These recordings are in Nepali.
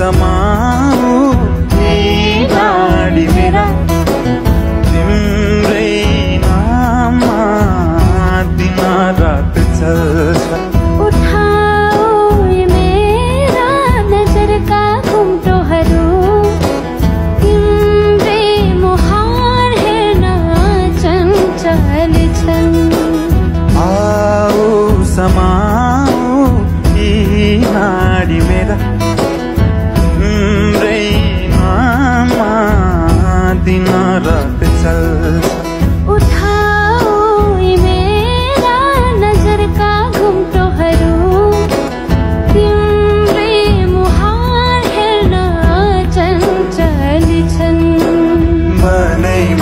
समाऊ यी गाडी मेरा तिम्रै नाममा दिन रात चल्छ। समाऊ यी नाडी मेरा तिम्रै नाममा दिन रात चल्छ।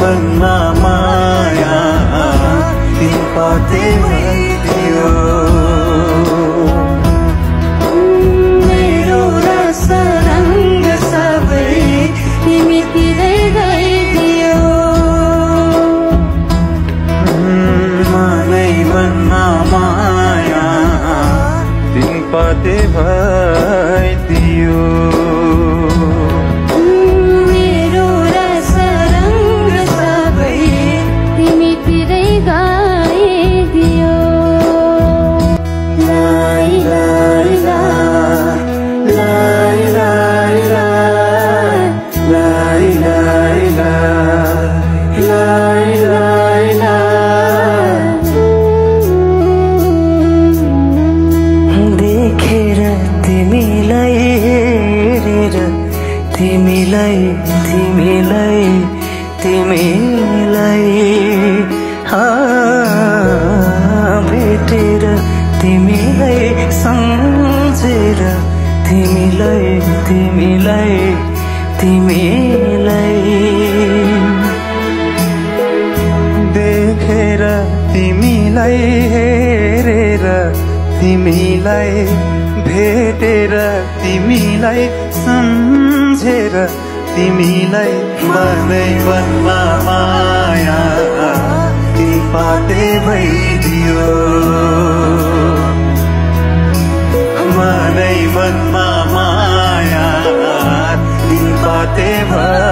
मनमा माया तिन पाते भइदियो मेरो रस रंग सबै तिमीतिरै गइदियो। मनमा माया तिन पाते भइदियो तिमीलाई भेटेर तिमीलाई सम्झेर तिमीलाई देखेर तिमीलाई हेरेर तिमीलाई भेटेर तिमीलाई सम्झेर तिमीलाई मनमा माया ती पाते भइदियो। मनमा माया ती पाते भइदियो।